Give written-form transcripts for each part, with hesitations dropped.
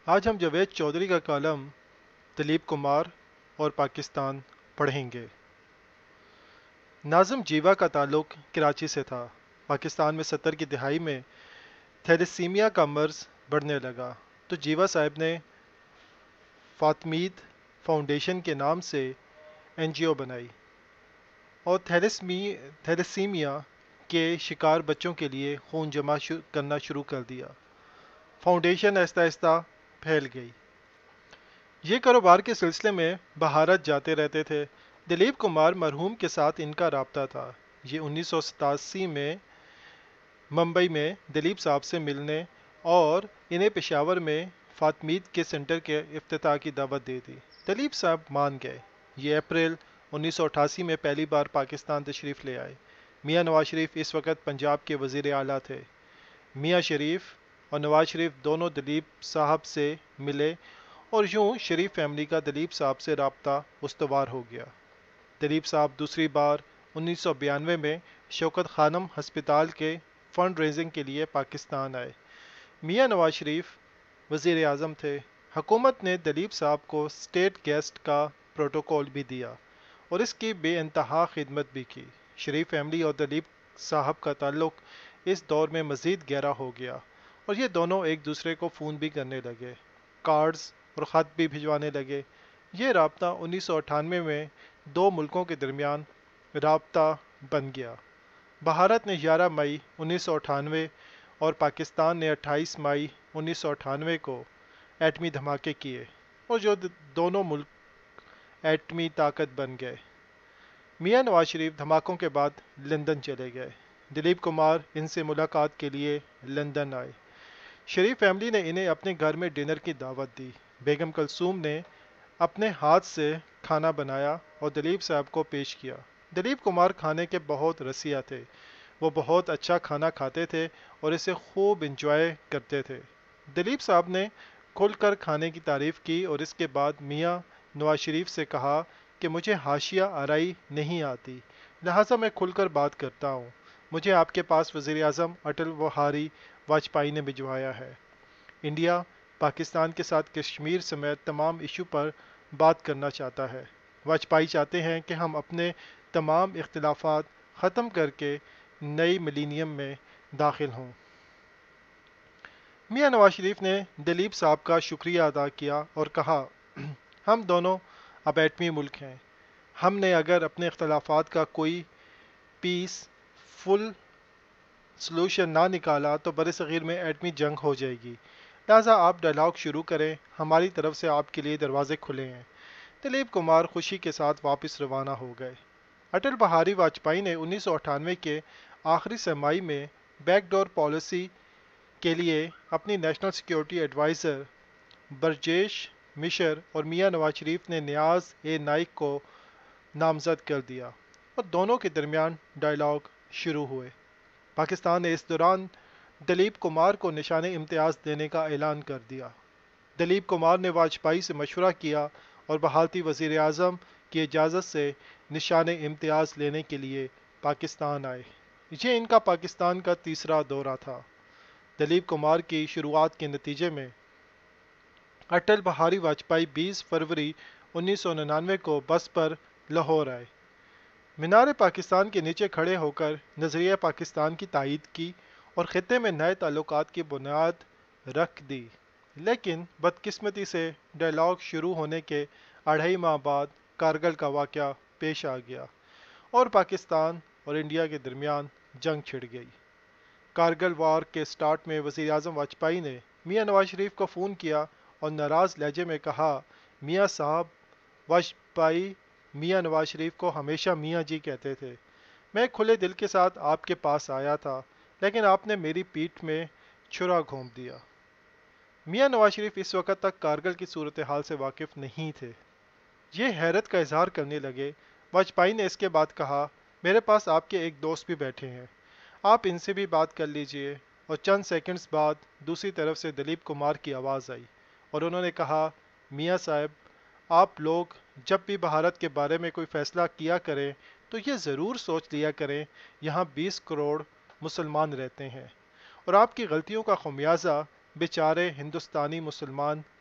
آج ہم جاوید چودھری کا کالم دلیپ کمار اور پاکستان پڑھیں گے۔ ناظم جیوا کا تعلق کراچی سے تھا۔ پاکستان میں 70 کی دہائی میں تھیلیسیمیا کا مرض بڑھنے لگا تو جیوا صاحب نے فاطمید فاؤنڈیشن کے نام سے این جی او بنائی اور تھیلیسیمیا کے شکار بچوں کے لیے خون جمع کرنا شروع کر دیا۔ فاؤنڈیشن آہستہ آہستہ پھیل گئی۔ یہ کاروبار کے سلسلے میں بھارت جاتے رہتے تھے۔ دلیپ کمار مرحوم کے ساتھ ان کا رابطہ تھا۔ یہ 1987 میں ممبئی میں دلیپ صاحب سے ملنے اور انہیں پشاور میں فاطمید کے سینٹر کے افتتاح کی دعوت دی تھی۔ دلیپ صاحب مان گئے۔ یہ اپریل 1988 میں پہلی بار پاکستان تشریف لے آئے۔ میاں نواز شریف اس وقت پنجاب کے وزیر اعلیٰ تھے۔ میاں شریف اور نواز شریف دونوں دلیپ صاحب سے ملے اور یوں شریف فیملی کا دلیپ صاحب سے رابطہ استوار ہو گیا۔ دلیپ صاحب دوسری بار 1992 میں شوکت خانم ہسپتال کے فنڈ ریزنگ کے لیے پاکستان آئے۔ میاں نواز شریف وزیر اعظم تھے۔ حکومت نے دلیپ صاحب کو اسٹیٹ گیسٹ کا پروٹوکول بھی دیا اور اس کی بے انتہا خدمت بھی کی۔ شریف فیملی اور دلیپ صاحب کا تعلق اس دور میں مزید گہرا ہو گیا اور یہ دونوں ایک دوسرے کو فون بھی کرنے لگے، کارڈز اور خط بھی بھجوانے لگے۔ یہ رابطہ 1998 میں دو ملکوں کے درمیان رابطہ بن گیا۔ بھارت نے 11 مئی 1998 اور پاکستان نے 28 مئی 1998 کو ایٹمی دھماکے کیے اور جو دونوں ملک ایٹمی طاقت بن گئے۔ میاں نواز شریف دھماکوں کے بعد لندن چلے گئے۔ دلیپ کمار ان سے ملاقات کے لیے لندن آئے۔ شریف فیملی نے انہیں اپنے گھر میں ڈنر کی دعوت دی۔ بیگم کلثوم نے اپنے ہاتھ سے کھانا بنایا اور دلیپ صاحب کو پیش کیا۔ دلیپ کمار کھانے کے بہت رسیا تھے۔ وہ بہت اچھا کھانا کھاتے تھے اور اسے خوب انجوائے کرتے تھے۔ دلیپ صاحب نے کھل کر کھانے کی تعریف کی اور اس کے بعد میاں نواز شریف سے کہا کہ مجھے حاشیہ آرائی نہیں آتی، لہٰذا میں کھل کر بات کرتا ہوں۔ مجھے آپ کے پاس وزیر اعظم اٹل بہاری واجپئی نے بھجوایا ہے۔ انڈیا پاکستان کے ساتھ کشمیر سمیت تمام ایشو پر بات کرنا چاہتا ہے۔ واجپئی چاہتے ہیں کہ ہم اپنے تمام اختلافات ختم کر کے نئی ملینیم میں داخل ہوں۔ میاں نواز شریف نے دلیپ صاحب کا شکریہ ادا کیا اور کہا، ہم دونوں اب ایٹمی ملک ہیں۔ ہم نے اگر اپنے اختلافات کا کوئی پیس فل سلوشن نہ نکالا تو برصغیر میں ایٹمی جنگ ہو جائے گی، لہٰذا آپ ڈائلاگ شروع کریں، ہماری طرف سے آپ کے لیے دروازے کھلے ہیں۔ دلیپ کمار خوشی کے ساتھ واپس روانہ ہو گئے۔ اٹل بہاری واجپئی نے 1998 کے آخری سرمائی میں بیک ڈور پالیسی کے لیے اپنی نیشنل سیکیورٹی ایڈوائزر برجیش مشر اور میاں نواز شریف نے نیاز اے نائک کو نامزد کر دیا اور دونوں کے درمیان ڈائلاگ شروع ہوئے۔ پاکستان نے اس دوران دلیپ کمار کو نشان امتیاز دینے کا اعلان کر دیا۔ دلیپ کمار نے واجپئی سے مشورہ کیا اور بھارتی وزیر اعظم کی اجازت سے نشان امتیاز لینے کے لیے پاکستان آئے۔ یہ ان کا پاکستان کا تیسرا دورہ تھا۔ دلیپ کمار کی شروعات کے نتیجے میں اٹل بہاری واجپئی 20 فروری 1999 کو بس پر لاہور آئے۔ مینار پاکستان کے نیچے کھڑے ہو کر نظریہ پاکستان کی تائید کی اور خطے میں نئے تعلقات کی بنیاد رکھ دی، لیکن بدقسمتی سے ڈائلاگ شروع ہونے کے 2.5 ماہ بعد کارگل کا واقعہ پیش آ گیا اور پاکستان اور انڈیا کے درمیان جنگ چھڑ گئی۔ کارگل وار کے سٹارٹ میں وزیر اعظم واجپئی نے میاں نواز شریف کو فون کیا اور ناراض لہجے میں کہا، میاں صاحب، واجپئی میاں نواز شریف کو ہمیشہ میاں جی کہتے تھے۔ میں کھلے دل کے ساتھ آپ کے پاس آیا تھا، لیکن آپ نے میری پیٹھ میں چھرا گھونپ دیا۔ میاں نواز شریف اس وقت تک کارگل کی صورتحال سے واقف نہیں تھے۔ یہ حیرت کا اظہار کرنے لگے۔ واجپئی نے اس کے بعد کہا، میرے پاس آپ کے ایک دوست بھی بیٹھے ہیں، آپ ان سے بھی بات کر لیجئے، اور چند سیکنڈز بعد دوسری طرف سے دلیپ کمار کی آواز آئی اور انہوں نے کہا، میاں صاحب، آپ لوگ جب بھی بھارت کے بارے میں کوئی فیصلہ کیا کریں تو یہ ضرور سوچ لیا کریں یہاں 20 کروڑ مسلمان رہتے ہیں اور آپ کی غلطیوں کا خمیازہ بیچارے ہندوستانی مسلمان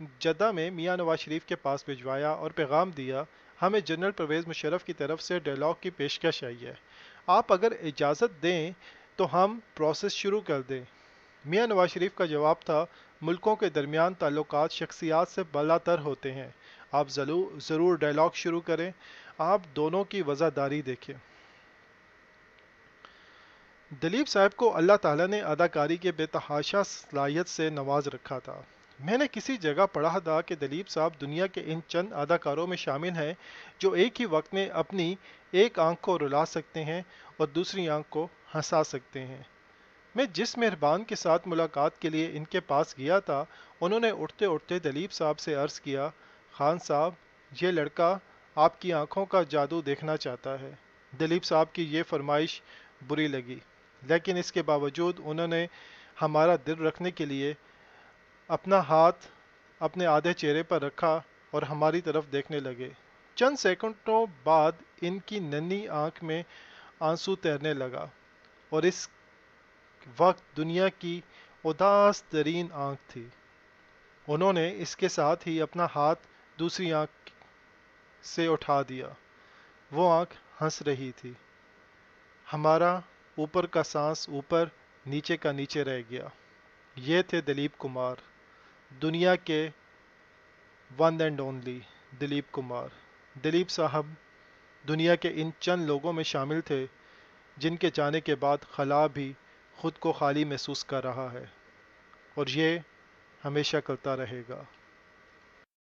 جدہ میں میاں نواز شریف کے پاس بھجوایا اور پیغام دیا، ہمیں جنرل پرویز مشرف کی طرف سے ڈائلاگ کی پیشکش آئی ہے، آپ اگر اجازت دیں تو ہم پروسیس شروع کر دیں۔ میاں نواز شریف کا جواب تھا، ملکوں کے درمیان تعلقات شخصیات سے بالاتر ہوتے ہیں، آپ ضرور ڈائلاگ شروع کریں، آپ دونوں کی وزاداری دیکھیں۔ دلیپ صاحب کو اللہ تعالیٰ نے اداکاری کے بے تحاشا صلاحیت سے نواز رکھا تھا۔ میں نے کسی جگہ پڑھا تھا کہ دلیپ صاحب دنیا کے ان چند اداکاروں میں شامل ہیں جو ایک ہی وقت میں اپنی ایک آنکھ کو رلا سکتے ہیں اور دوسری آنکھ کو ہنسا سکتے ہیں۔ میں جس مہربان کے ساتھ ملاقات کے لیے ان کے پاس گیا تھا، انہوں نے اٹھتے اٹھتے دلیپ صاحب سے عرض کیا، خان صاحب، یہ لڑکا آپ کی آنکھوں کا جادو دیکھنا چاہتا ہے۔ دلیپ صاحب کی یہ فرمائش بری لگی، لیکن اس کے باوجود انہوں نے ہمارا دل رکھنے کے لیے اپنا ہاتھ اپنے آدھے چہرے پر رکھا اور ہماری طرف دیکھنے لگے۔ چند سیکنڈوں بعد ان کی ننھی آنکھ میں آنسو تیرنے لگا، اور اس وقت دنیا کی اداس ترین آنکھ تھی۔ انہوں نے اس کے ساتھ ہی اپنا ہاتھ دوسری آنکھ سے اٹھا دیا، وہ آنکھ ہنس رہی تھی۔ ہمارا اوپر کا سانس اوپر، نیچے کا نیچے رہ گیا۔ یہ تھے دلیپ کمار، دنیا کے one and only Dilip Kumar. Dilip صاحب دنیا کے ان چند لوگوں میں شامل تھے جن کے جانے کے بعد خلا بھی خود کو خالی محسوس کر رہا ہے، اور یہ ہمیشہ کرتا رہے گا۔